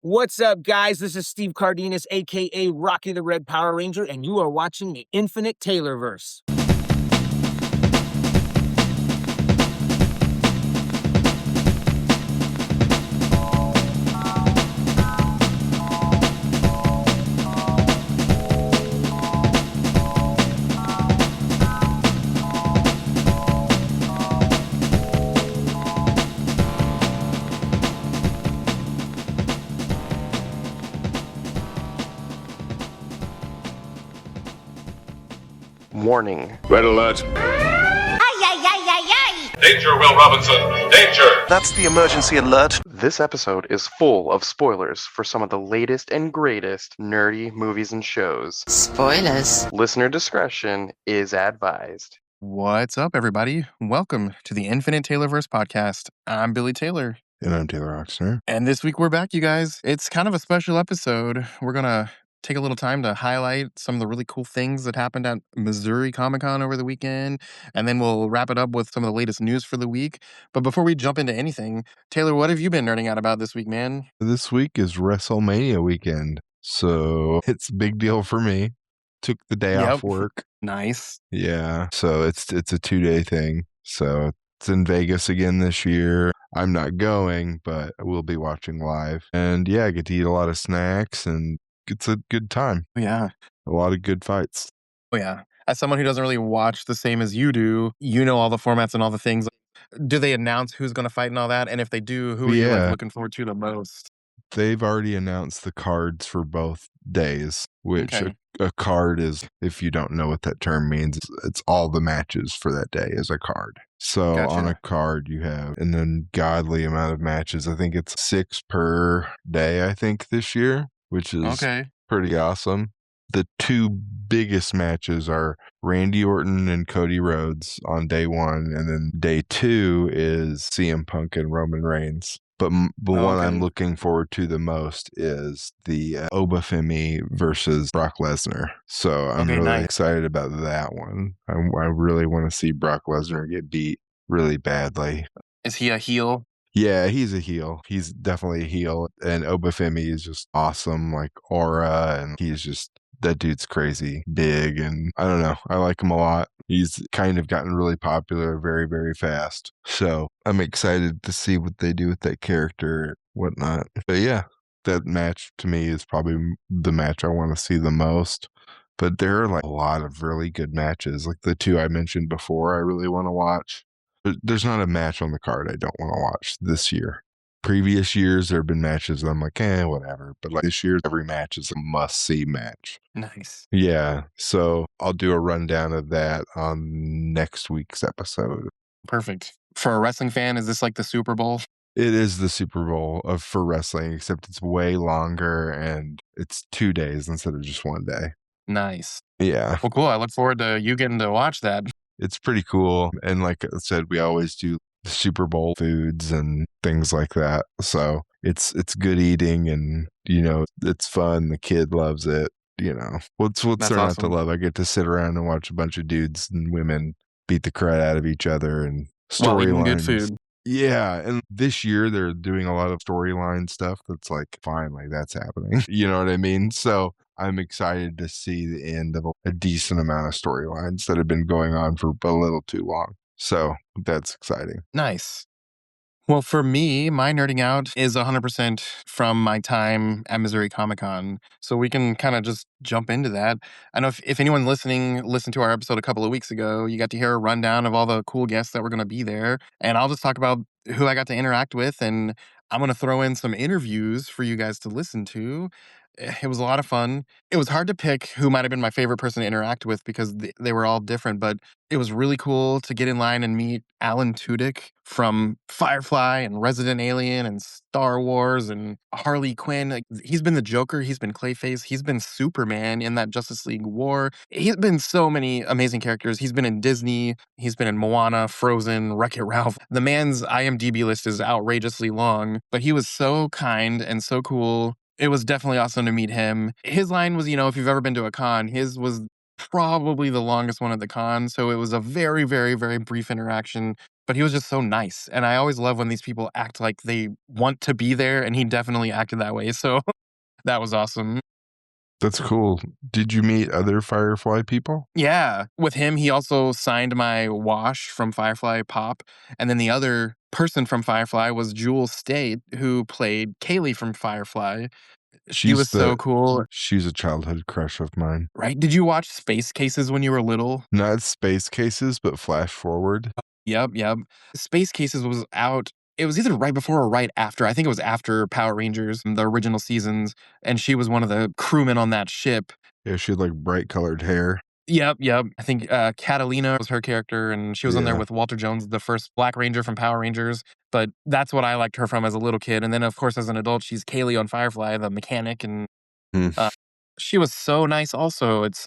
What's up, guys? This is Steve Cardenas, aka Rocky the Red Power Ranger, and you are watching the Infinite Taylorverse. Warning. Red alert. Ay, ay, ay, ay, ay! Danger, Will Robinson. Danger! That's the emergency alert. This episode is full of spoilers for some of the latest and greatest nerdy movies and shows. Spoilers. Listener discretion is advised. What's up, everybody? Welcome to the Infinite Taylorverse podcast. I'm Billie Taylor. And I'm Taylor Oxner. And this week we're back, you guys. It's kind of a special episode. We're going to take a little time to highlight some of the really cool things that happened at Missouri Comic-Con over the weekend. And then we'll wrap it up with some of the latest news for the week. But before we jump into anything, Taylor, what have you been nerding out about this week, man? This week is WrestleMania weekend. So it's a big deal for me. Took the day off work. Nice. Yeah. So it's a 2-day thing. So it's in Vegas again this year. I'm not going, but we'll be watching live. And yeah, I get to eat a lot of snacks and it's a good time. Yeah. A lot of good fights. Oh, yeah. As someone who doesn't really watch the same as you do, you know all the formats and all the things. Do they announce who's going to fight and all that? And if they do, who are you looking forward to the most? They've already announced the cards for both days, which Okay. a card is, if you don't know what that term means, it's all the matches for that day is a card. So Gotcha. on a card you have an ungodly amount of matches. I think it's 6 per day, I think, this year, which is pretty awesome. The two biggest matches are Randy Orton and Cody Rhodes on day 1, and then day 2 is CM Punk and Roman Reigns. But the one I'm looking forward to the most is the Obafemi versus Brock Lesnar. So I'm really excited about that one. I really want to see Brock Lesnar get beat really badly. Is he a heel? Yeah, he's a heel. He's definitely a heel. And Obafemi is just awesome, like aura, and he's just, that dude's crazy big, and I don't know, I like him a lot. He's kind of gotten really popular very, very fast. So I'm excited to see what they do with that character and whatnot. But yeah, that match to me is probably the match I want to see the most. But there are like a lot of really good matches. Like the two I mentioned before, I really want to watch. But there's not a match on the card I don't want to watch this year. Previous years, there have been matches that I'm like, whatever. But like this year, every match is a must-see match. Nice. Yeah, so I'll do a rundown of that on next week's episode. Perfect. For a wrestling fan, is this like the Super Bowl? It is the Super Bowl for wrestling, except it's way longer and it's 2 days instead of just 1 day. Nice. Yeah. Well, cool. I look forward to you getting to watch that. It's pretty cool. And like I said, we always do Super Bowl foods and things like that. So it's good eating and, you know, it's fun. The kid loves it. You know, what's there not to love? I get to sit around and watch a bunch of dudes and women beat the crap out of each other and storylines. Good food. Yeah, and this year they're doing a lot of storyline stuff that's like, finally, that's happening. You know what I mean? So I'm excited to see the end of a decent amount of storylines that have been going on for a little too long. So that's exciting. Nice. Well, for me, my nerding out is 100% from my time at Missouri Comic-Con. So we can kind of just jump into that. I know if anyone listening listened to our episode a couple of weeks ago, you got to hear a rundown of all the cool guests that were going to be there. And I'll just talk about who I got to interact with. And I'm going to throw in some interviews for you guys to listen to. It was a lot of fun. It was hard to pick who might have been my favorite person to interact with because they were all different, but it was really cool to get in line and meet Alan Tudyk from Firefly and Resident Alien and Star Wars and Harley Quinn. Like, he's been the Joker, he's been Clayface, he's been Superman in that Justice League War. He's been so many amazing characters. He's been in Disney, he's been in Moana, Frozen, Wreck-It Ralph. The man's IMDb list is outrageously long, but he was so kind and so cool. It was definitely awesome to meet him. His line was, if you've ever been to a con, his was probably the longest one at the con. So it was a very, very, very brief interaction, but he was just so nice. And I always love when these people act like they want to be there, and he definitely acted that way. So that was awesome. That's cool. Did you meet other Firefly people? Yeah. With him, he also signed my wash from Firefly Pop. And then the other person from Firefly was Jewel State, who played Kaylee from Firefly. She was so cool. She's a childhood crush of mine. Right? Did you watch Space Cases when you were little? Not Space Cases, but Flash Forward. Yep, yep. Space Cases was out. It was either right before or right after. I think it was after Power Rangers, the original seasons, and she was one of the crewmen on that ship. Yeah, she had like bright colored hair. Yep, yep. I think Catalina was her character, and she was on there Yeah. with Walter Jones, the first Black Ranger from Power Rangers. But that's what I liked her from as a little kid. And then, of course, as an adult, she's Kaylee on Firefly, the mechanic, and Hmm. she was so nice also. It's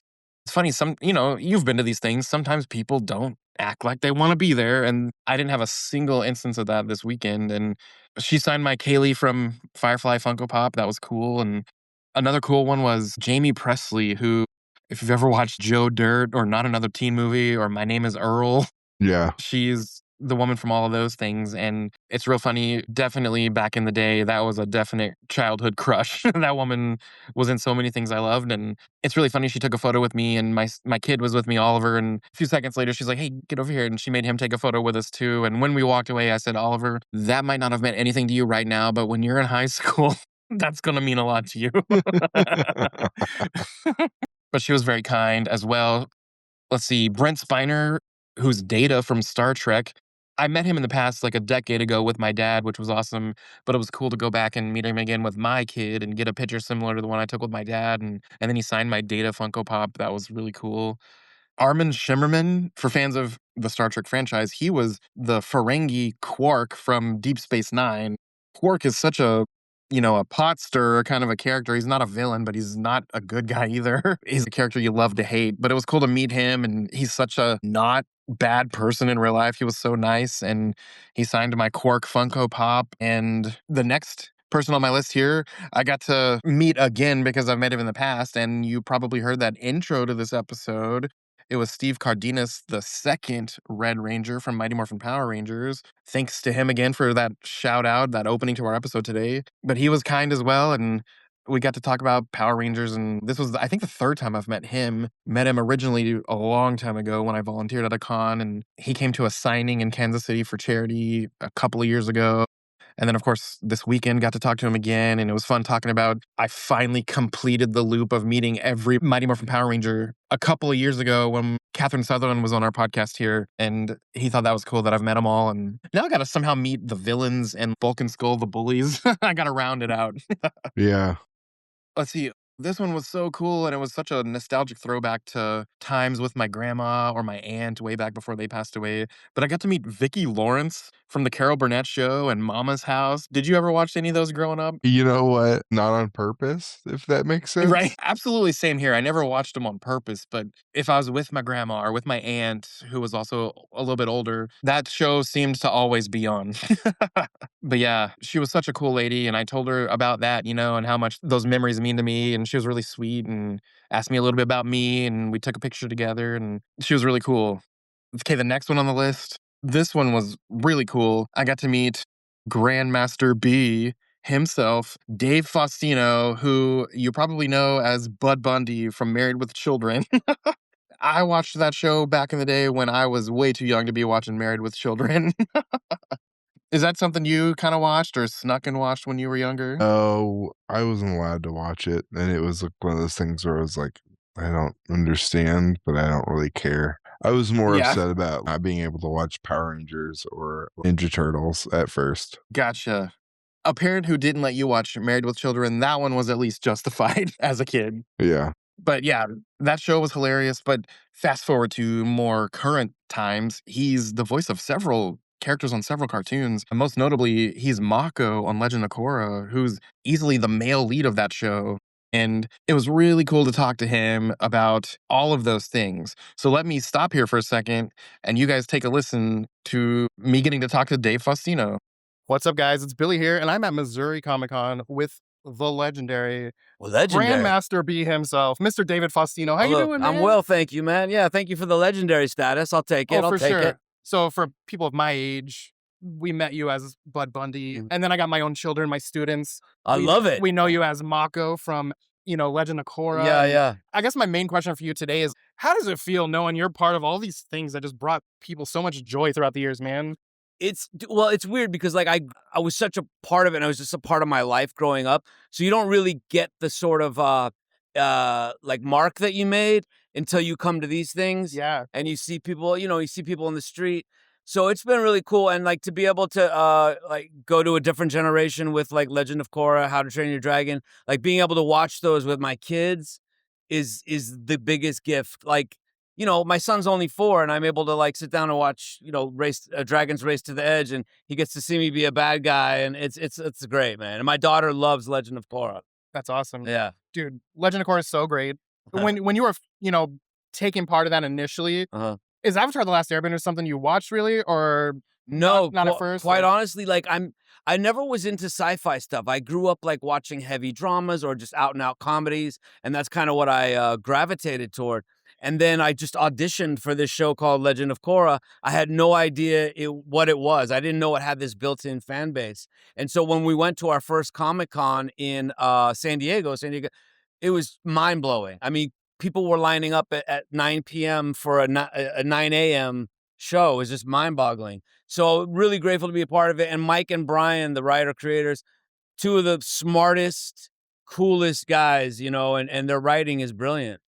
funny, you've been to these things. Sometimes people don't act like they want to be there, and I didn't have a single instance of that this weekend. And she signed my Kaylee from Firefly Funko Pop. That was cool. And another cool one was Jamie Presley, who, if you've ever watched Joe Dirt or Not Another Teen Movie or My Name is Earl, Yeah. she's the woman from all of those things, and it's real funny. Definitely back in the day, that was a definite childhood crush. That woman was in so many things I loved, and it's really funny. She took a photo with me, and my kid was with me, Oliver, and a few seconds later, she's like, "Hey, get over here," and she made him take a photo with us too. And when we walked away, I said, "Oliver, that might not have meant anything to you right now, but when you're in high school, that's gonna mean a lot to you." But she was very kind as well. Let's see, Brent Spiner, who's Data from Star Trek. I met him in the past, like a decade ago, with my dad, which was awesome. But it was cool to go back and meet him again with my kid and get a picture similar to the one I took with my dad. And then he signed my Data Funko Pop. That was really cool. Armin Shimmerman, for fans of the Star Trek franchise, he was the Ferengi Quark from Deep Space Nine. Quark is such a pot stirrer kind of a character. He's not a villain, but he's not a good guy either. He's a character you love to hate. But it was cool to meet him, and he's such a not bad person in real life. He was so nice, and he signed my Quark Funko Pop. And the next person on my list here, I got to meet again because I've met him in the past, and you probably heard that intro to this episode. It was Steve Cardenas, the second Red Ranger from Mighty Morphin Power Rangers. Thanks to him again for that shout out, that opening to our episode today. But he was kind as well, and we got to talk about Power Rangers. And this was, I think, the third time I've met him. Met him originally a long time ago when I volunteered at a con, and he came to a signing in Kansas City for charity a couple of years ago. And then, of course, this weekend got to talk to him again, and it was fun talking about I finally completed the loop of meeting every Mighty Morphin Power Ranger a couple of years ago when Catherine Sutherland was on our podcast here, and he thought that was cool that I've met them all. And now I got to somehow meet the villains and Bulk and Skull, the bullies. I got to round it out. Yeah. Let's see. This one was so cool, and it was such a nostalgic throwback to times with my grandma or my aunt way back before they passed away. But I got to meet Vicki Lawrence from the Carol Burnett Show and Mama's House. Did you ever watch any of those growing up? You know what? Not on purpose, if that makes sense. Right. Absolutely same here. I never watched them on purpose, but if I was with my grandma or with my aunt, who was also a little bit older, that show seemed to always be on. But yeah, she was such a cool lady, and I told her about that, and how much those memories mean to me, and she was really sweet and asked me a little bit about me, and we took a picture together, and she was really cool. Okay, the next one on the list. This one was really cool. I got to meet Grandmaster B himself, Dave Faustino, who you probably know as Bud Bundy from Married with Children. I watched that show back in the day when I was way too young to be watching Married with Children. Is that something you kind of watched or snuck and watched when you were younger? Oh, I wasn't allowed to watch it. And it was like one of those things where I was like, I don't understand, but I don't really care. I was more Yeah. upset about not being able to watch Power Rangers or Ninja Turtles at first. Gotcha. A parent who didn't let you watch Married with Children, that one was at least justified as a kid. Yeah. But yeah, that show was hilarious. But fast forward to more current times, he's the voice of several characters on several cartoons. And most notably, he's Mako on Legend of Korra, who's easily the male lead of that show. And it was really cool to talk to him about all of those things. So let me stop here for a second, and you guys take a listen to me getting to talk to Dave Faustino. What's up, guys? It's Billy here, and I'm at Missouri Comic-Con with the legendary Legendary. Grandmaster B himself, Mr. David Faustino. How you Hello. doing, man? I'm well, thank you, man. Yeah, thank you for the legendary status. I'll take it. Oh, I'll for take sure. it. So for people of my age, we met you as Bud Bundy, Mm. and then I got my own children, my students. I love it. We know you as Mako from, Legend of Korra. Yeah, and yeah. I guess my main question for you today is, how does it feel knowing you're part of all these things that just brought people so much joy throughout the years, man? It's weird because like I was such a part of it and I was just a part of my life growing up. So you don't really get the sort of like mark that you made until you come to these things. Yeah. And you see people, you see people in the street. So it's been really cool. And like to be able to like go to a different generation with like Legend of Korra, How to Train Your Dragon, like being able to watch those with my kids is the biggest gift. Like, my son's only 4 and I'm able to like sit down and watch, race Dragons Race to the Edge, and he gets to see me be a bad guy, and it's great, man. And my daughter loves Legend of Korra. That's awesome. Yeah. Dude, Legend of Korra is so great. When you were, taking part of that initially, is Avatar: The Last Airbender something you watched really, or No, not at first? Quite honestly, like I never was into sci-fi stuff. I grew up like watching heavy dramas or just out and out comedies, and that's kind of what I gravitated toward. And then I just auditioned for this show called Legend of Korra. I had no idea what it was. I didn't know it had this built-in fan base. And so when we went to our first Comic-Con in San Diego, it was mind-blowing. I mean, people were lining up at 9 p.m. for a 9 a.m. show. It was just mind-boggling. So really grateful to be a part of it. And Mike and Brian, the writer-creators, 2 of the smartest, coolest guys, and their writing is brilliant.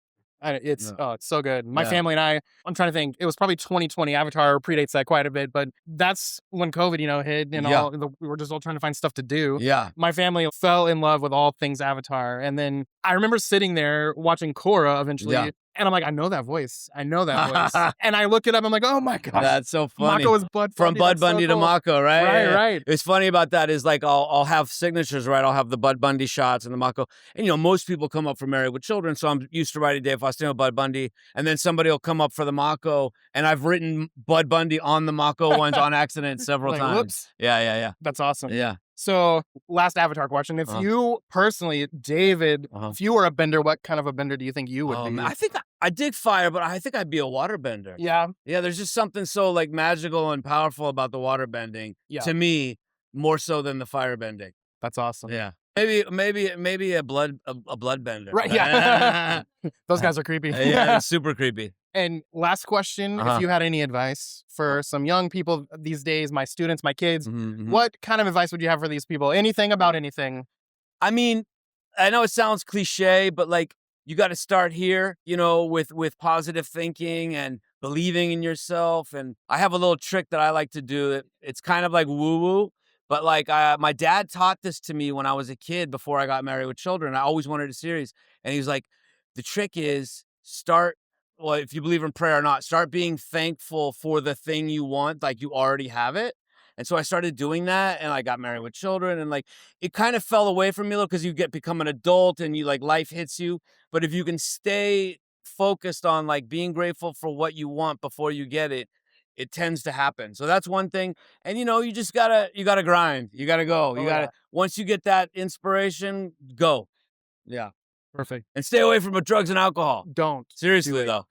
It's so good. My family and I'm trying to think. It was probably 2020. Avatar predates that quite a bit, but that's when COVID, hit, and we were just all trying to find stuff to do. Yeah. My family fell in love with all things Avatar, and then I remember sitting there watching Korra eventually, and I'm like, I know that voice. And I look it up. I'm like, oh my gosh, that's so funny. Mako is Bud Bundy. From Bud Bundy to Mako, right? Right. It's funny about that is like I'll have signatures, right? I'll have the Bud Bundy shots and the Mako. And most people come up for Married with Children, so I'm used to writing Dave Faustino, Bud Bundy, and then somebody will come up for the Mako, and I've written Bud Bundy on the Mako ones on accident several times. Whoops. Yeah. That's awesome. Yeah. So, last Avatar question. If you personally, David, if you were a bender, what kind of a bender do you think you would be? I think I dig fire, but I think I'd be a waterbender. Yeah. Yeah, there's just something so like magical and powerful about the waterbending. Yeah. To me, more so than the firebending. That's awesome. Yeah. Maybe a bloodbender. Right, yeah. Those guys are creepy. Yeah, super creepy. And last question, if you had any advice for some young people these days, my students, my kids, what kind of advice would you have for these people? Anything about anything? I mean, I know it sounds cliche, but like you got to start here, with positive thinking and believing in yourself. And I have a little trick that I like to do. It's kind of like woo-woo, but like my dad taught this to me when I was a kid before I got Married with Children. I always wanted a series. And he was like, the trick is if you believe in prayer or not, start being thankful for the thing you want, like you already have it. And so I started doing that, and I got Married with Children, and like it kind of fell away from me a little because you become an adult and you like life hits you. But if you can stay focused on like being grateful for what you want before you get it, it tends to happen. So that's one thing. And you just gotta grind. You gotta go. Once you get that inspiration, go. Yeah. Perfect. And stay away from drugs and alcohol. Don't. Seriously, though.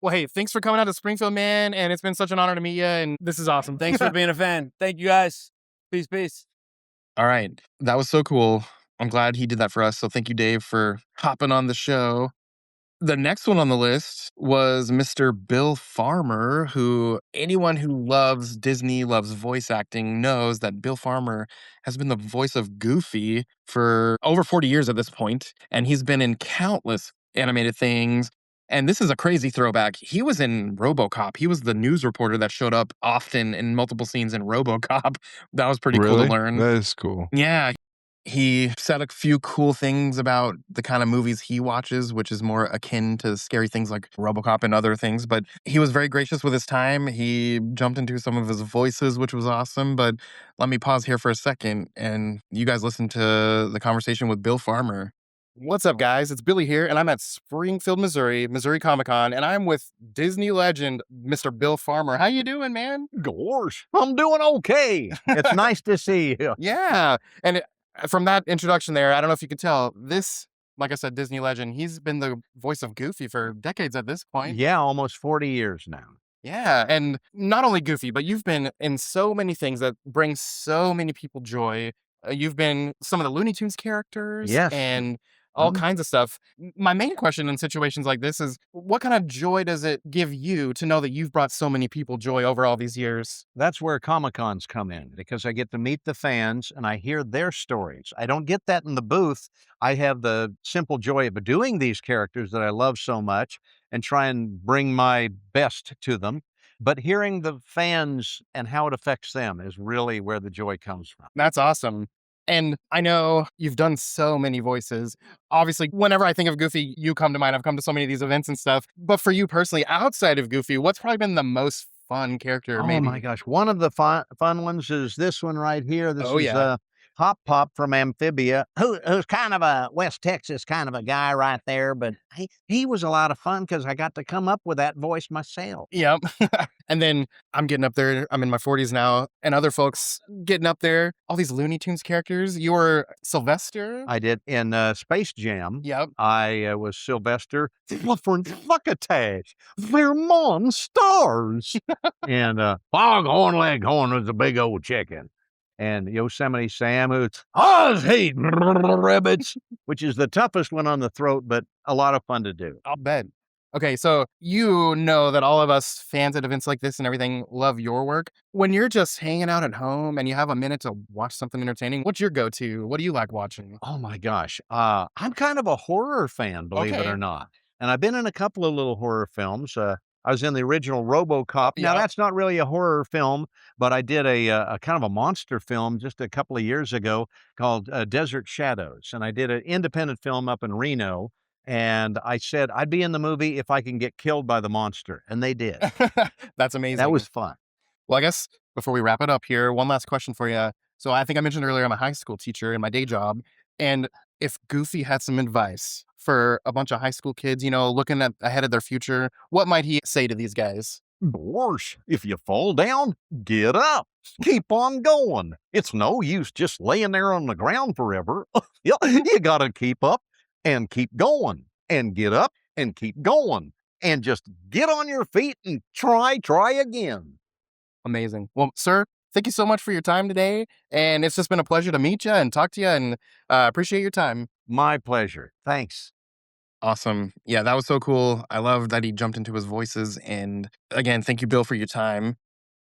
Well, hey, thanks for coming out to Springfield, man. And it's been such an honor to meet you. And this is awesome. Thanks for being a fan. Thank you, guys. Peace. All right. That was so cool. I'm glad he did that for us. So thank you, Dave, for hopping on the show. The next one on the list was Mr. Bill Farmer, who anyone who loves Disney, loves voice acting, knows that Bill Farmer has been the voice of Goofy for over 40 years at this point, and he's been in countless animated things. And this is a crazy throwback. He was in RoboCop. He was the news reporter that showed up often in multiple scenes in RoboCop. That was pretty cool to learn. That is cool. Yeah. He said a few cool things about the kind of movies he watches, which is more akin to scary things like RoboCop and other things. But he was very gracious with his time. He jumped into some of his voices, which was awesome. But let me pause here for a second, and you guys listen to the conversation with Bill Farmer. What's up, guys? It's Billie here, and I'm at Springfield, Missouri Comic-Con, and I'm with Disney legend, Mr. Bill Farmer. How you doing, man? Gosh, I'm doing okay. It's nice to see you. Yeah. And From that introduction there, I don't know if you could tell, this, like I said, Disney legend, he's been the voice of Goofy for decades at this point. Yeah, almost 40 years now. Yeah, and not only Goofy, but you've been in so many things that bring so many people joy. You've been some of the Looney Tunes characters Yes. and all Mhm. kinds of stuff. My main question in situations like this is, what kind of joy does it give you to know that you've brought so many people joy over all these years? That's where Comic-Cons come in because I get to meet the fans and I hear their stories. I don't get that in the booth. I have the simple joy of doing these characters that I love so much and try and bring my best to them. But hearing the fans and how it affects them is really where the joy comes from. That's awesome. And I know you've done so many voices. Obviously, whenever I think of Goofy, you come to mind. I've come to so many of these events and stuff. But for you personally, outside of Goofy, what's probably been the most fun character, Oh maybe? my gosh. One of the fun ones is this one right here. This Oh, is yeah. Hop Pop from Amphibia, who's kind of a West Texas kind of a guy right there. But he was a lot of fun because I got to come up with that voice myself. Yep. And then I'm getting up there. I'm in my 40s now, and other folks getting up there. All these Looney Tunes characters. You were Sylvester. I did in Space Jam. Yep. I was Sylvester. Different fuckatage. They're monsters. And Foghorn Leghorn was a big old chicken. And Yosemite Sam, who's Oz hate rabbits, which is the toughest one on the throat, but a lot of fun to do. I'll bet. Okay, so you know that all of us fans at events like this and everything love your work. When you're just hanging out at home and you have a minute to watch something entertaining, what's your go-to? What do you like watching? Oh my gosh. I'm kind of a horror fan, believe it Okay. or not. And I've been in a couple of little horror films. I was in the original RoboCop. Now, Yep. that's not really a horror film, but I did a kind of a monster film just a couple of years ago called Desert Shadows. And I did an independent film up in Reno. And I said I'd be in the movie if I can get killed by the monster. And they did. That's amazing. That was fun. Well, I guess before we wrap it up here, one last question for you. So I think I mentioned earlier I'm a high school teacher in my day job. And if Goofy had some advice for a bunch of high school kids, looking ahead of their future, what might he say to these guys? Borscht, if you fall down, get up. Keep on going. It's no use just laying there on the ground forever. You got to keep up and keep going and get up and keep going and just get on your feet and try again. Amazing. Well, sir, thank you so much for your time today. And it's just been a pleasure to meet you and talk to you, and appreciate your time. My pleasure. Thanks. Awesome. Yeah, that was so cool. I love that he jumped into his voices. And again, thank you, Bill, for your time.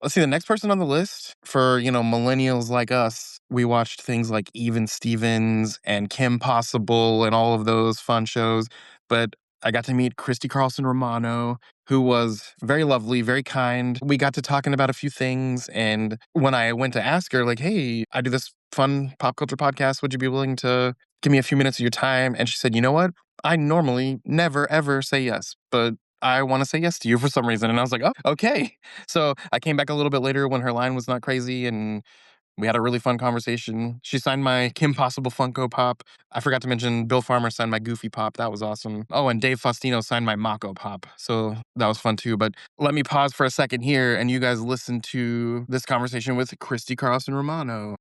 Let's see, the next person on the list for, millennials like us, we watched things like Even Stevens and Kim Possible and all of those fun shows. But I got to meet Christy Carlson Romano, who was very lovely, very kind. We got to talking about a few things. And when I went to ask her, like, hey, I do this fun pop culture podcast. Would you be willing to give me a few minutes of your time? And she said, you know what? I normally never, ever say yes, but I want to say yes to you for some reason. And I was like, oh, okay. So I came back a little bit later when her line was not crazy, and we had a really fun conversation. She signed my Kim Possible Funko Pop. I forgot to mention Bill Farmer signed my Goofy Pop. That was awesome. Oh, and Dave Faustino signed my Mako Pop. So that was fun too. But let me pause for a second here and you guys listen to this conversation with Christy Carlson Romano.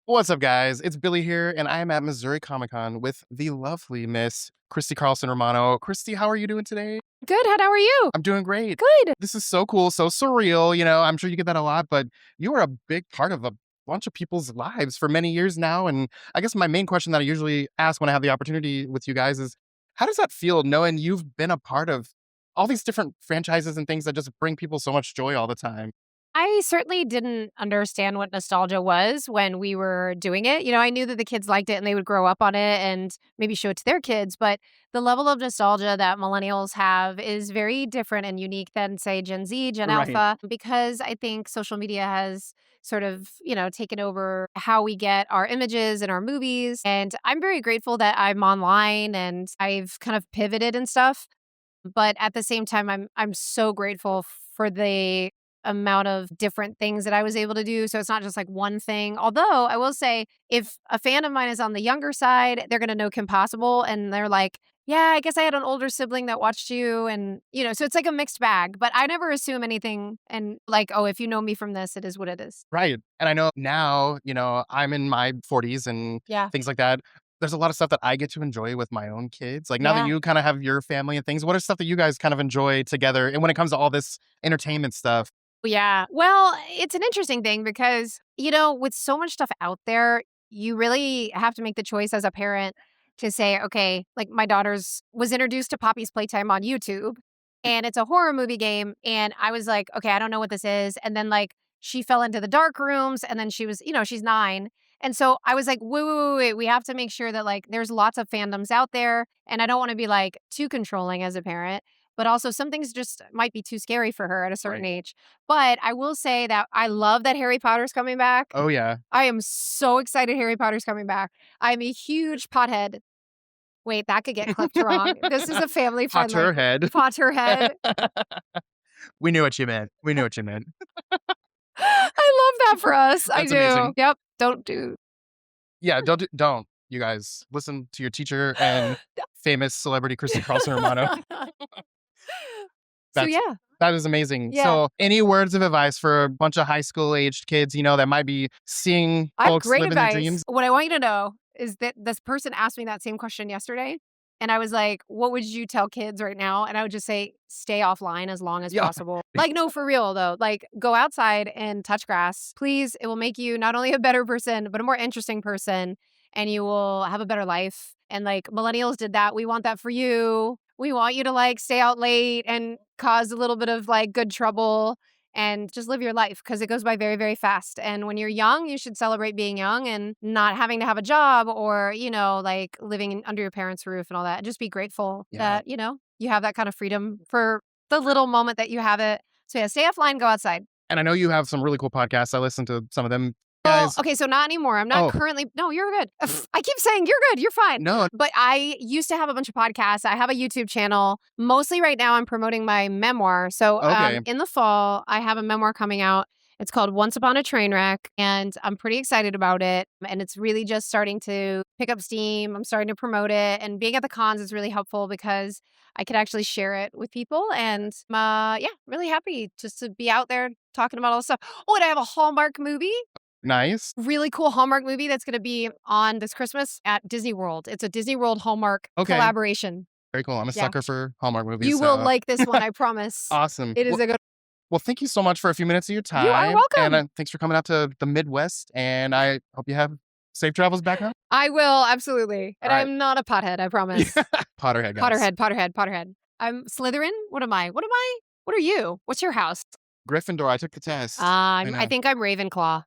What's up, guys? It's Billy here, and I am at Missouri Comic-Con with the lovely Miss Christy Carlson Romano. Christy, how are you doing today? Good. How are you? I'm doing great. Good. This is so cool, so surreal. I'm sure you get that a lot, but you are a big part of a bunch of people's lives for many years now. And I guess my main question that I usually ask when I have the opportunity with you guys is, how does that feel knowing you've been a part of all these different franchises and things that just bring people so much joy all the time? I certainly didn't understand what nostalgia was when we were doing it. I knew that the kids liked it and they would grow up on it and maybe show it to their kids. But the level of nostalgia that millennials have is very different and unique than, say, Gen Z, Gen Right. Alpha, because I think social media has sort of, taken over how we get our images and our movies. And I'm very grateful that I'm online and I've kind of pivoted and stuff. But at the same time, I'm so grateful for the amount of different things that I was able to do. So it's not just like one thing. Although I will say, if a fan of mine is on the younger side, they're going to know Kim Possible and they're like, yeah, I guess I had an older sibling that watched you and, so it's like a mixed bag, but I never assume anything and like, oh, if you know me from this, it is what it is. Right. And I know now, I'm in my 40s and Yeah. things like that. There's a lot of stuff that I get to enjoy with my own kids. Like now that Yeah. you kind of have your family and things, what are stuff that you guys kind of enjoy together? And when it comes to all this entertainment stuff, Yeah. Well, it's an interesting thing because, with so much stuff out there, you really have to make the choice as a parent to say, okay, like my daughter's was introduced to Poppy's Playtime on YouTube and it's a horror movie game. And I was like, okay, I don't know what this is. And then like she fell into the dark rooms and then she was, she's 9. And so I was like, wait, we have to make sure that like there's lots of fandoms out there. And I don't want to be like too controlling as a parent. But also, some things just might be too scary for her at a certain age. But I will say that I love that Harry Potter's coming back. oh yeah. I am so excited Harry Potter's coming back. I'm a huge pothead. Wait, that could get clipped wrong. This is a family friendly. Potterhead. Potterhead. We knew what you meant. We knew what you meant. I love that for us. I That's do. amazing. Yep. Don't do. Yeah, don't. You guys listen to your teacher and famous celebrity Christy Carlson Romano. So That's- yeah. That is amazing. Yeah. So, any words of advice for a bunch of high school aged kids, that might be seeing I have folks great living their advice. dreams? What I want you to know is that this person asked me that same question yesterday. And I was like, what would you tell kids right now? And I would just say, stay offline as long as Yeah. possible. Like, no, for real though. Like, go outside and touch grass. Please, it will make you not only a better person, but a more interesting person. And you will have a better life. And like, millennials did that. We want that for you. We want you to like stay out late and cause a little bit of like good trouble and just live your life because it goes by very, very fast. And when you're young, you should celebrate being young and not having to have a job or, like living under your parents' roof and all that. Just be grateful that, you have that kind of freedom for the little moment that you have it. So yeah, stay offline, go outside. And I know you have some really cool podcasts. I listen to some of them. Well, Guys, okay, so not anymore. I'm not Oh. currently. No, you're good. I keep saying you're good. You're fine. no, But I used to have a bunch of podcasts. I have a YouTube channel. Mostly right now, I'm promoting my memoir. So Okay. in the fall, I have a memoir coming out. It's called Once Upon a Train Wreck, and I'm pretty excited about it. And it's really just starting to pick up steam. I'm starting to promote it. And being at the cons is really helpful because I could actually share it with people. And really happy just to be out there talking about all this stuff. Oh, and I have a Hallmark movie. nice. Really cool Hallmark movie that's going to be on this Christmas at Disney World. It's a Disney World Hallmark Okay. collaboration. Very cool. I'm a Yeah. sucker for Hallmark movies. You will so- like this one, I promise. Awesome. It is a good. Well, thank you so much for a few minutes of your time. You are welcome. And thanks for coming out to the Midwest. And I hope you have safe travels back home. I will absolutely, and All right. I'm not a pothead. I promise. Potterhead, guys. Potterhead. I'm Slytherin. What am I? What are you? What's your house? Gryffindor. I took the test. I know. think I'm Ravenclaw.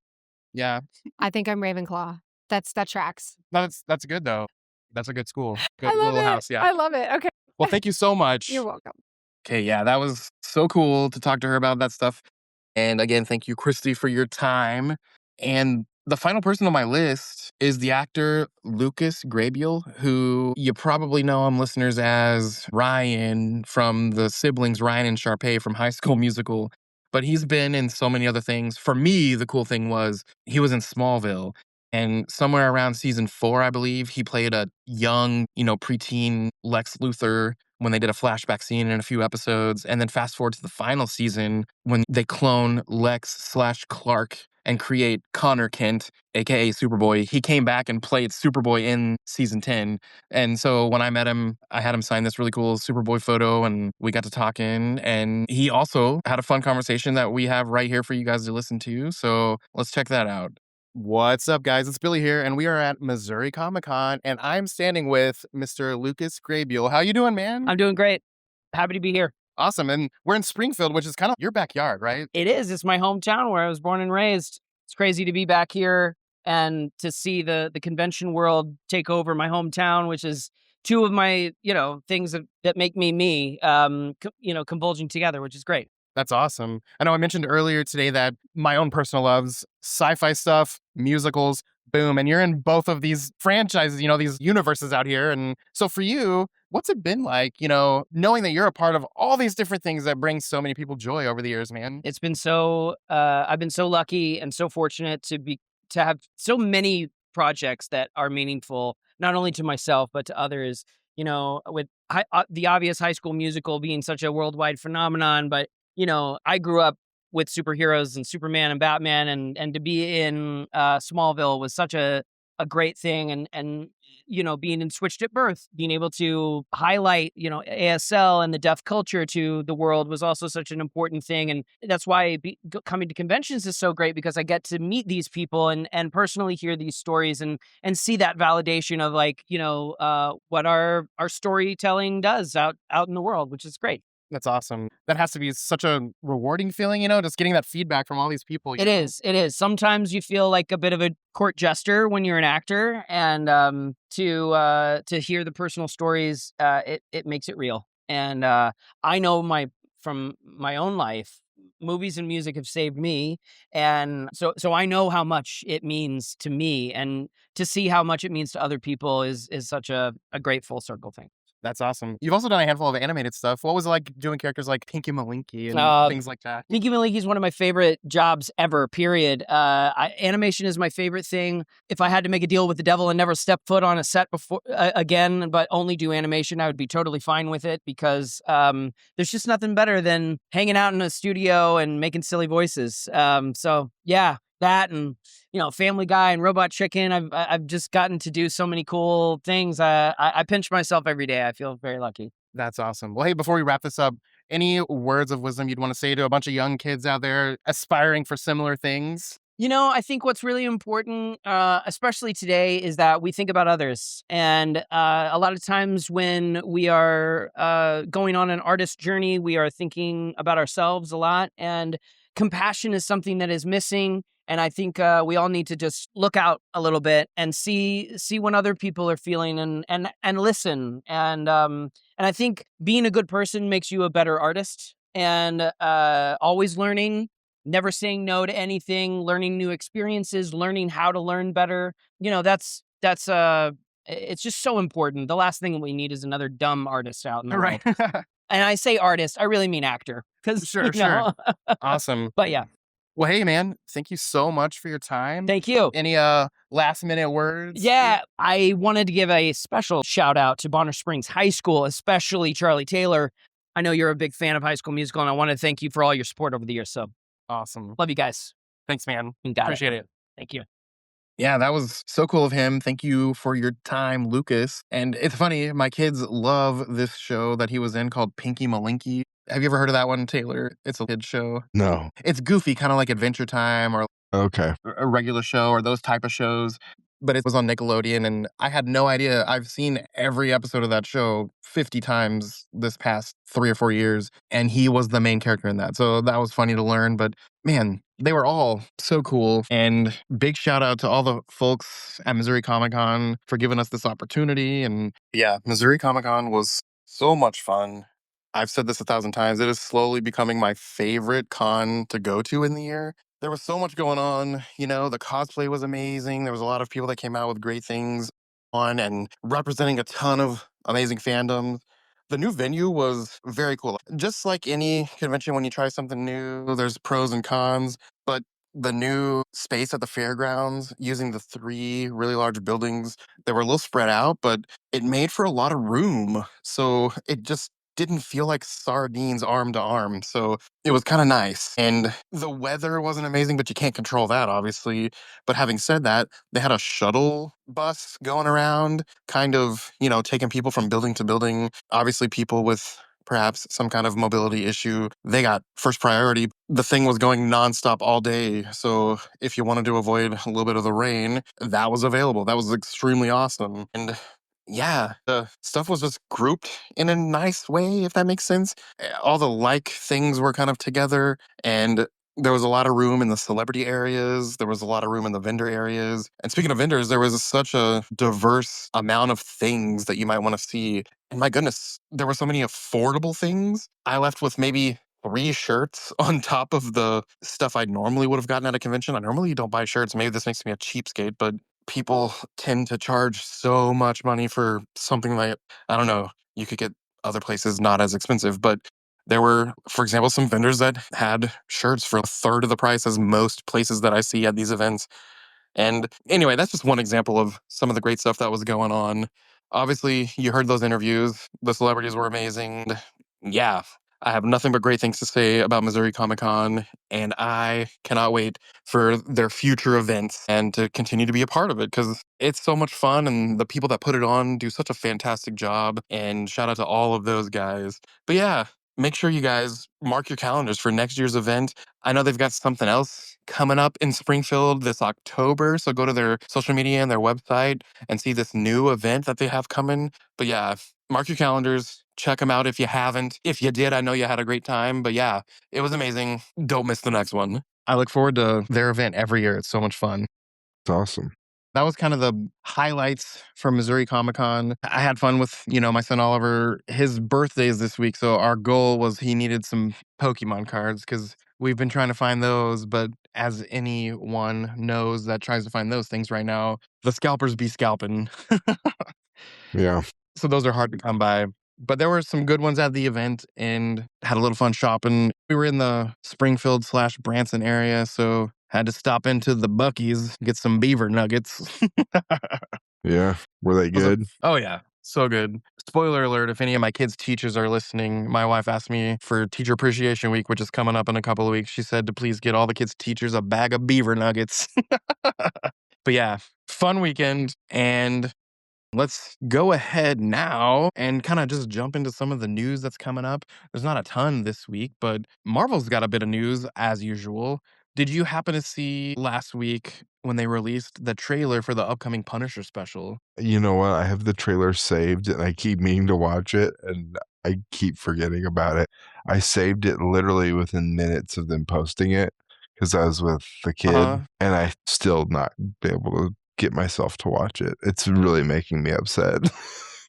Yeah. I think I'm Ravenclaw. That tracks. That's good, though. That's a good school. Good I love little it. house. Yeah. I love it. Okay. Well, thank you so much. You're welcome. Okay, yeah, that was so cool to talk to her about that stuff. And again, thank you, Christy, for your time. And the final person on my list is the actor Lucas Grabeel, who you probably know him, listeners, as Ryan from the siblings Ryan and Sharpay from High School Musical. But he's been in so many other things. For me, the cool thing was he was in Smallville. And somewhere around season 4, I believe, he played a young, preteen Lex Luthor when they did a flashback scene in a few episodes. And then fast forward to the final season when they clone Lex/Clark and create Connor Kent, aka Superboy. He came back and played Superboy in season 10. And so when I met him, I had him sign this really cool Superboy photo and we got to talking. And he also had a fun conversation that we have right here for you guys to listen to. So let's check that out. What's up, guys? It's Billy here, and we are at Missouri Comic-Con, and I'm standing with Mr. Lucas Grabeel. How you doing, man? I'm doing great. Happy to be here. Awesome. And we're in Springfield, which is kind of your backyard, right? It is. It's my hometown where I was born and raised. It's crazy to be back here and to see the convention world take over my hometown, which is two of my, things that make me, convulging together, which is great. That's awesome. I know I mentioned earlier today that my own personal loves, sci-fi stuff, musicals, boom. And you're in both of these franchises, these universes out here. And so for you, what's it been like, knowing that you're a part of all these different things that bring so many people joy over the years, man? It's been I've been so lucky and so fortunate to have so many projects that are meaningful, not only to myself, but to others. with the obvious High School Musical being such a worldwide phenomenon, but I grew up with superheroes and Superman and Batman, and to be in Smallville was such a great thing, and being in Switched at Birth, being able to highlight ASL and the deaf culture to the world was also such an important thing, and that's why coming to conventions is so great, because I get to meet these people and personally hear these stories and see that validation of what our storytelling does out in the world, which is great. That's awesome. That has to be such a rewarding feeling, just getting that feedback from all these people. It is. It is. Sometimes you feel like a bit of a court jester when you're an actor, and to hear the personal stories, it makes it real. And I know from my own life, movies and music have saved me, and so I know how much it means to me, and to see how much it means to other people is such a great full circle thing. That's awesome. You've also done a handful of animated stuff. What was it like doing characters like Pinky Malinky and things like that? Pinky Malinky is one of my favorite jobs ever, period. Animation is my favorite thing. If I had to make a deal with the devil and never step foot on a set before again, but only do animation, I would be totally fine with it, because there's just nothing better than hanging out in a studio and making silly voices. So yeah, that and Family Guy and Robot Chicken. I've just gotten to do so many cool things. I pinch myself every day. I feel very lucky. That's awesome. Well, hey, before we wrap this up, any words of wisdom you'd want to say to a bunch of young kids out there aspiring for similar things? I think what's really important, especially today, is that we think about others. And a lot of times when we are going on an artist journey, we are thinking about ourselves a lot. And compassion is something that is missing. And I think we all need to just look out a little bit and see what other people are feeling, and listen. And I think being a good person makes you a better artist, and always learning, never saying no to anything, learning new experiences, learning how to learn better. That's it's just so important. The last thing we need is another dumb artist out in the world. And I say artist, I really mean actor. Sure. Awesome. But yeah. Well, hey, man, thank you so much for your time. Thank you. Any last minute words? Yeah, I wanted to give a special shout out to Bonner Springs High School, especially Charlie Taylor. I know you're a big fan of High School Musical, and I want to thank you for all your support over the years. So awesome. Love you guys. Thanks, man. Appreciate it. Thank you. Yeah, that was so cool of him. Thank you for your time, Lucas. And it's funny, my kids love this show that he was in called Pinky Malinky. Have you ever heard of that one, Taylor? It's a kid show. No. It's goofy, kind of like Adventure Time or Okay. a regular show or those type of shows. But it was on Nickelodeon, and I had no idea. I've seen every episode of that show 50 times this past 3 or 4 years, and he was the main character in that. So that was funny to learn. But man, they were all so cool. And big shout out to all the folks at Missouri Comic-Con for giving us this opportunity. And yeah, Missouri Comic-Con was so much fun. I've said this 1,000 times. It is slowly becoming my favorite con to go to in the year. There was so much going on. The cosplay was amazing. There was a lot of people that came out with great things on and representing a ton of amazing fandoms. The new venue was very cool. Just like any convention, when you try something new, there's pros and cons. But the new space at the fairgrounds, using the 3 really large buildings that were a little spread out, but it made for a lot of room. So it just didn't feel like sardines arm to arm. So it was kind of nice. And the weather wasn't amazing, but you can't control that, obviously. But having said that, they had a shuttle bus going around, kind of, taking people from building to building. Obviously, people with perhaps some kind of mobility issue, they got first priority. The thing was going nonstop all day. So if you wanted to avoid a little bit of the rain, that was available. That was extremely awesome. And yeah, the stuff was just grouped in a nice way, if that makes sense. All the like things were kind of together, and there was a lot of room in the celebrity areas. There was a lot of room in the vendor areas. And speaking of vendors, there was such a diverse amount of things that you might want to see. And my goodness, there were so many affordable things. I left with maybe 3 shirts on top of the stuff I normally would have gotten at a convention. I normally don't buy shirts. Maybe this makes me a cheapskate, but people tend to charge so much money for something like, I don't know, you could get other places not as expensive, but there were, for example, some vendors that had shirts for a third of the price as most places that I see at these events. And anyway, that's just one example of some of the great stuff that was going on. Obviously, you heard those interviews. The celebrities were amazing. Yeah, I have nothing but great things to say about Missouri Comic Con, and I cannot wait for their future events and to continue to be a part of it because it's so much fun, and the people that put it on do such a fantastic job. And shout out to all of those guys. But yeah, make sure you guys mark your calendars for next year's event. I know they've got something else coming up in Springfield this October, so go to their social media and their website and see this new event that they have coming. But yeah, mark your calendars, check them out if you haven't. If you did, I know you had a great time. But yeah, it was amazing. Don't miss the next one. I look forward to their event every year. It's so much fun. It's awesome. That was kind of the highlights from Missouri Comic Con. I had fun with, my son Oliver. His birthday is this week, so our goal was he needed some Pokemon cards because we've been trying to find those. But as anyone knows that tries to find those things right now, the scalpers be scalping. Yeah. So those are hard to come by. But there were some good ones at the event and had a little fun shopping. We were in the Springfield/Branson area, so had to stop into the Buc-ee's, get some beaver nuggets. Yeah. Were they good? Oh, yeah. So good. Spoiler alert, if any of my kids' teachers are listening, my wife asked me for Teacher Appreciation Week, which is coming up in a couple of weeks. She said to please get all the kids' teachers a bag of beaver nuggets. But yeah, fun weekend. And let's go ahead now and kind of just jump into some of the news that's coming up. There's not a ton this week, but Marvel's got a bit of news as usual. Did you happen to see last week when they released the trailer for the upcoming Punisher special? You know what? I have the trailer saved and I keep meaning to watch it and I keep forgetting about it. I saved it literally within minutes of them posting it because I was with the kid and I still not be able to get myself to watch it. It's really making me upset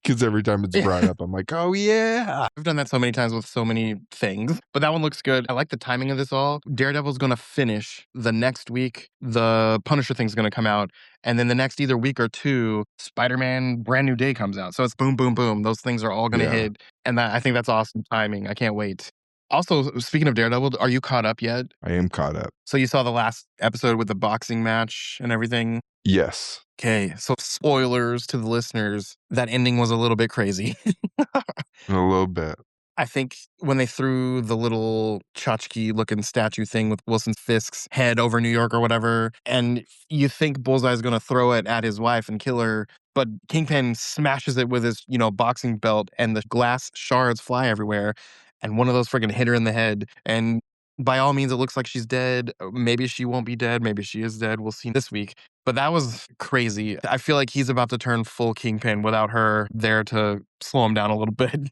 because every time it's brought up, I'm like, oh yeah. I've done that so many times with so many things, but that one looks good. I like the timing of this all. Daredevil's going to finish the next week. The Punisher thing's going to come out. And then the next either week or two, Spider-Man Brand New Day comes out. So it's boom, boom, boom. Those things are all going to hit. And I think that's awesome timing. I can't wait. Also, speaking of Daredevil, are you caught up yet? I am caught up. So you saw the last episode with the boxing match and everything? Yes. Okay, so spoilers to the listeners. That ending was a little bit crazy. A little bit. I think when they threw the little tchotchke looking statue thing with Wilson Fisk's head over New York or whatever, and you think Bullseye's going to throw it at his wife and kill her, but Kingpin smashes it with his, boxing belt and the glass shards fly everywhere. And one of those friggin' hit her in the head. And by all means, it looks like she's dead. Maybe she won't be dead. Maybe she is dead. We'll see this week. But that was crazy. I feel like he's about to turn full Kingpin without her there to slow him down a little bit.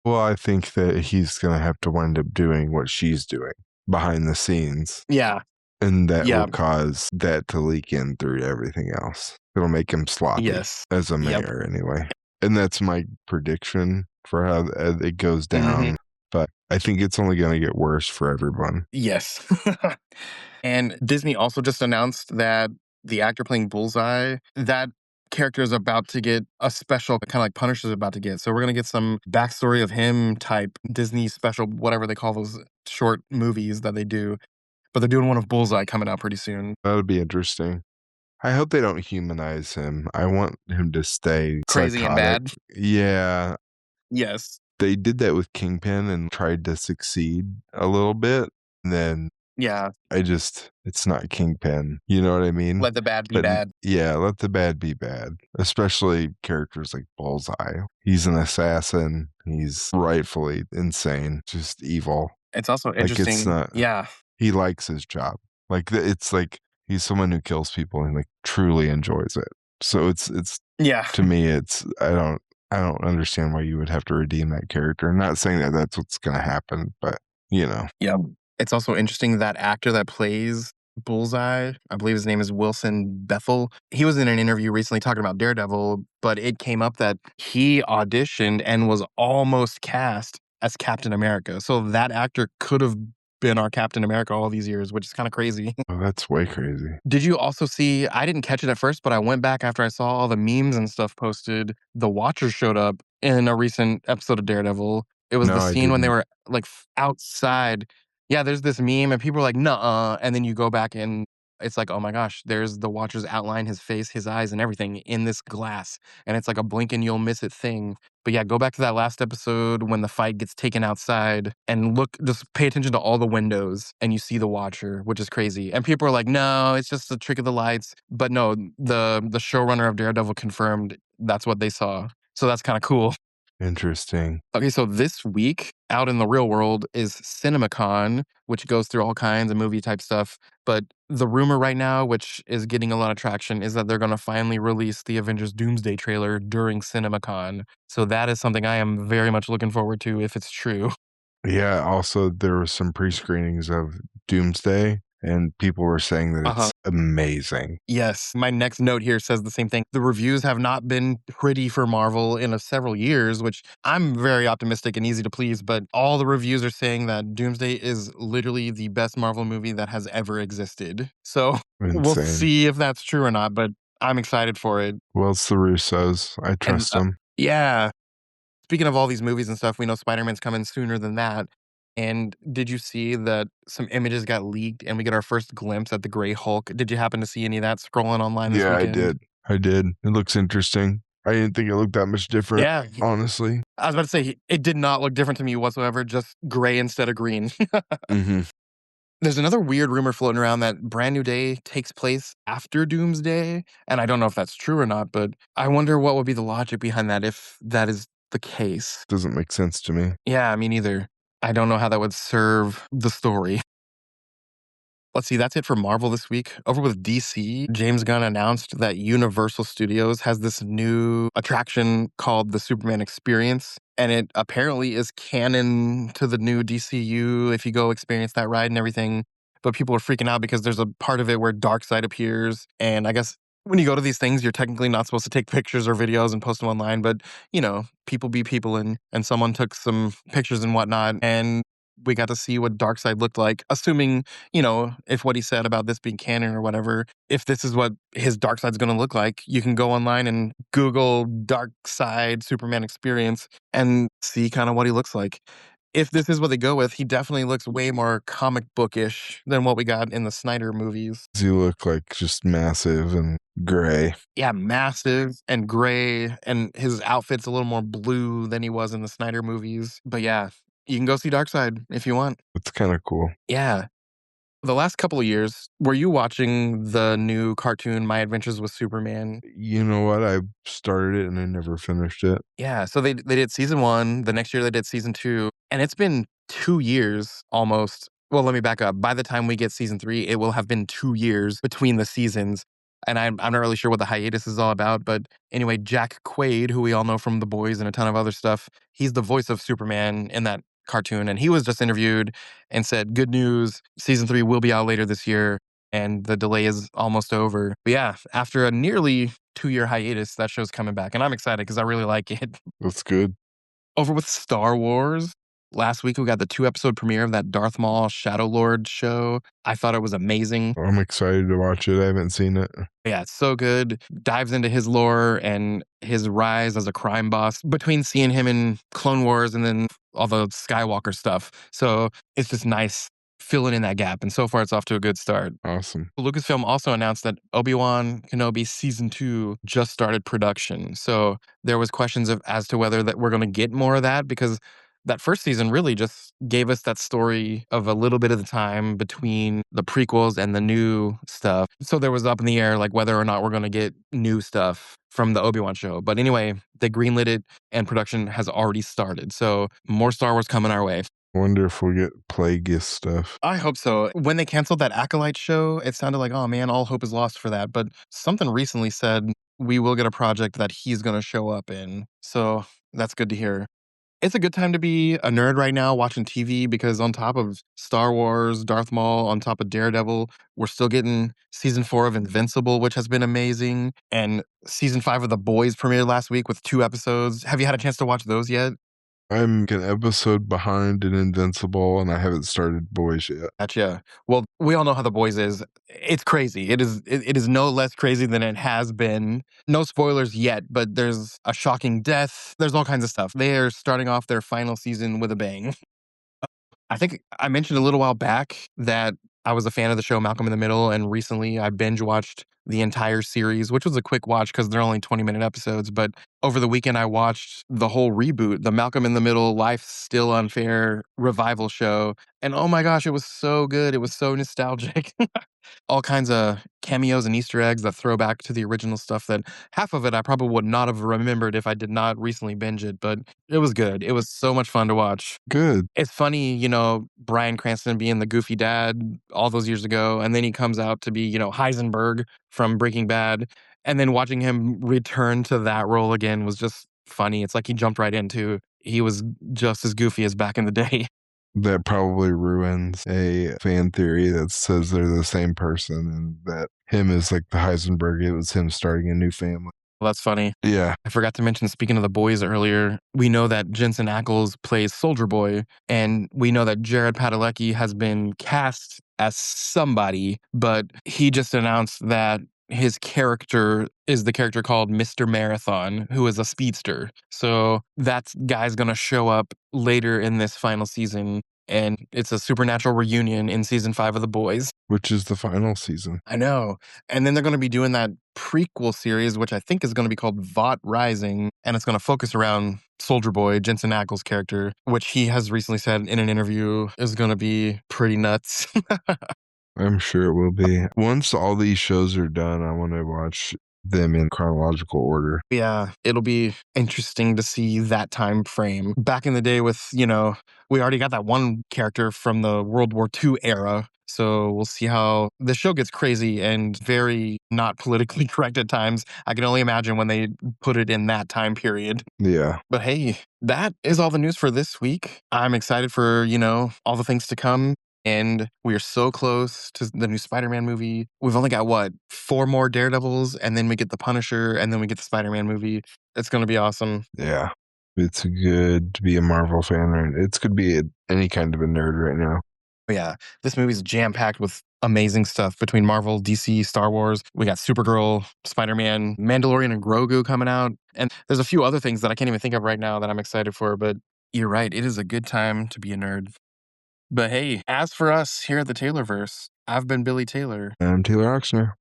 Well, I think that he's going to have to wind up doing what she's doing behind the scenes. Yeah. And that will cause that to leak in through everything else. It'll make him sloppy as a mayor anyway. And that's my prediction for how it goes down. But I think it's only going to get worse for everyone. Yes. And Disney also just announced that the actor playing Bullseye, that character is about to get a special, kind of like Punisher's about to get. So we're going to get some backstory of him type Disney special, whatever they call those short movies that they do. But they're doing one of Bullseye coming out pretty soon. That would be interesting. I hope they don't humanize him. I want him to stay crazy psychotic. And bad. Yeah. Yes. They did that with Kingpin and tried to succeed a little bit. And then it's not Kingpin. You know what I mean? Let the bad be bad. Yeah, let the bad be bad. Especially characters like Bullseye. He's an assassin. He's rightfully insane. Just evil. It's also interesting. Like it's not, he likes his job. Like it's like he's someone who kills people and like truly enjoys it. So it's to me I don't understand why you would have to redeem that character. I'm not saying that that's what's going to happen, but Yeah. It's also interesting that actor that plays Bullseye, I believe his name is Wilson Bethel. He was in an interview recently talking about Daredevil, but it came up that he auditioned and was almost cast as Captain America. So that actor could have been our Captain America all these years, which is kind of crazy. Oh, that's way crazy. Did you also see, I didn't catch it at first, but I went back after I saw all the memes and stuff posted. The Watchers showed up in a recent episode of Daredevil. It was the scene when they were like outside. Yeah, there's this meme and people are like, nuh-uh. And then you go back and It's like, oh my gosh, there's the Watcher's outline, his face, his eyes, and everything in this glass. And it's like a blink and you'll miss it thing. But yeah, go back to that last episode when the fight gets taken outside and look, just pay attention to all the windows and you see the Watcher, which is crazy. And people are like, no, it's just a trick of the lights. But no, the showrunner of Daredevil confirmed that's what they saw. So that's kind of cool. Interesting. Okay, so this week out in the real world is CinemaCon, which goes through all kinds of movie type stuff. But the rumor right now, which is getting a lot of traction, is that they're going to finally release the Avengers Doomsday trailer during CinemaCon. So that is something I am very much looking forward to if it's true. Yeah, also there were some pre-screenings of Doomsday, and people were saying that it's amazing. Yes, my next note here says the same thing. The reviews have not been pretty for Marvel in several years, which I'm very optimistic and easy to please, but all the reviews are saying that Doomsday is literally the best Marvel movie that has ever existed. So we'll Insane. see if that's true or not, but I'm excited for it. Well, it's the Russos. I trust them. Yeah. Speaking of all these movies and stuff, we know Spider-Man's coming sooner than that. And did you see that some images got leaked and we get our first glimpse at the Gray Hulk? Did you happen to see any of that scrolling online this Yeah, weekend? I did. It looks interesting. I didn't think it looked that much different, Yeah. honestly. I was about to say, it did not look different to me whatsoever, just gray instead of green. Mm-hmm. There's another weird rumor floating around that Brand New Day takes place after Doomsday. And I don't know if that's true or not, but I wonder what would be the logic behind that if that is the case. Doesn't make sense to me. Yeah, me neither. I don't know how that would serve the story. Let's see, that's it for Marvel this week. Over with DC, James Gunn announced that Universal Studios has this new attraction called the Superman Experience. And it apparently is canon to the new DCU if you go experience that ride and everything. But people are freaking out because there's a part of it where Darkseid appears. And I guess when you go to these things, you're technically not supposed to take pictures or videos and post them online. But, you know, people be people and someone took some pictures and whatnot. And we got to see what Darkseid looked like, assuming, you know, if what he said about this being canon or whatever, if this is what his Darkseid's going to look like, you can go online and Google Darkseid Superman Experience and see kind of what he looks like. If this is what they go with, he definitely looks way more comic bookish than what we got in the Snyder movies. Does he look like just massive and gray? Yeah, massive and gray, and his outfit's a little more blue than he was in the Snyder movies. But yeah, you can go see Darkseid if you want. It's kind of cool. Yeah. The last couple of years, were you watching the new cartoon, My Adventures with Superman? You know what? I started it and I never finished it. Yeah, so they did season 1. The next year they did season 2. And it's been 2 years almost. Well, let me back up. By the time we get season 3, it will have been 2 years between the seasons. And I'm not really sure what the hiatus is all about. But anyway, Jack Quaid, who we all know from The Boys and a ton of other stuff, he's the voice of Superman in that cartoon. And he was just interviewed and said, good news, season 3 will be out later this year. And the delay is almost over. But yeah, after a nearly 2-year hiatus, that show's coming back. And I'm excited because I really like it. That's good. Over with Star Wars. Last week, we got the 2-episode premiere of that Darth Maul Shadow Lord show. I thought it was amazing. I'm excited to watch it. I haven't seen it. Yeah, it's so good. Dives into his lore and his rise as a crime boss between seeing him in Clone Wars and then all the Skywalker stuff. So it's just nice filling in that gap. And so far, it's off to a good start. Awesome. Lucasfilm also announced that Obi-Wan Kenobi Season 2 just started production. So there was questions as to whether that we're going to get more of that because that first season really just gave us that story of a little bit of the time between the prequels and the new stuff. So there was up in the air like whether or not we're going to get new stuff from the Obi-Wan show. But anyway, they greenlit it and production has already started. So more Star Wars coming our way. I wonder if we'll get Plagueis stuff. I hope so. When they canceled that Acolyte show, it sounded like, oh man, all hope is lost for that. But something recently said we will get a project that he's going to show up in. So that's good to hear. It's a good time to be a nerd right now watching TV because on top of Star Wars, Darth Maul, on top of Daredevil, we're still getting season 4 of Invincible, which has been amazing. And season 5 of The Boys premiered last week with 2 episodes. Have you had a chance to watch those yet? I'm an episode behind in Invincible, and I haven't started Boys yet. Gotcha. Well, we all know how The Boys is. It's crazy. It is no less crazy than it has been. No spoilers yet, but there's a shocking death. There's all kinds of stuff. They are starting off their final season with a bang. I think I mentioned a little while back that I was a fan of the show Malcolm in the Middle, and recently I binge watched the entire series, which was a quick watch because they're only 20-minute episodes. But over the weekend, I watched the whole reboot, the Malcolm in the Middle Life Still Unfair revival show. And oh my gosh, it was so good. It was so nostalgic. All kinds of cameos and Easter eggs that throw back to the original stuff that half of it I probably would not have remembered if I did not recently binge it, but it was good. It was so much fun to watch. Good. It's funny, Bryan Cranston being the goofy dad all those years ago, and then he comes out to be, Heisenberg from Breaking Bad, and then watching him return to that role again was just funny. It's like he jumped right into he was just as goofy as back in the day. That probably ruins a fan theory that says they're the same person and that him is like the Heisenberg. It was him starting a new family. Well, that's funny. Yeah. I forgot to mention, speaking of the boys earlier, we know that Jensen Ackles plays Soldier Boy, and we know that Jared Padalecki has been cast as somebody, but he just announced that his character is the character called Mr. Marathon, who is a speedster. So that guy's going to show up later in this final season, and it's a supernatural reunion in season 5 of The Boys. Which is the final season. I know. And then they're going to be doing that prequel series, which I think is going to be called Vought Rising. And it's going to focus around Soldier Boy, Jensen Ackles' character, which he has recently said in an interview is going to be pretty nuts. I'm sure it will be. Once all these shows are done, I want to watch them in chronological order. Yeah, it'll be interesting to see that time frame. Back in the day with, we already got that one character from the World War II era. So we'll see how the show gets crazy and very not politically correct at times. I can only imagine when they put it in that time period. Yeah. But hey, that is all the news for this week. I'm excited for, all the things to come. And we are so close to the new Spider-Man movie. We've only got, 4 more Daredevils, and then we get the Punisher, and then we get the Spider-Man movie. It's going to be awesome. Yeah. It's good to be a Marvel fan. Right? It's good to be any kind of a nerd right now. Yeah, this movie's jam-packed with amazing stuff between Marvel, DC, Star Wars. We got Supergirl, Spider-Man, Mandalorian, and Grogu coming out. And there's a few other things that I can't even think of right now that I'm excited for. But you're right, it is a good time to be a nerd. But hey, as for us here at the Taylorverse, I've been Billy Taylor. I'm Taylor Oxner.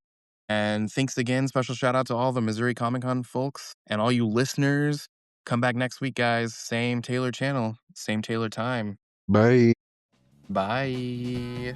And thanks again. Special shout out to all the Missouri Comic Con folks and all you listeners. Come back next week, guys. Same Taylor channel, same Taylor time. Bye. Bye.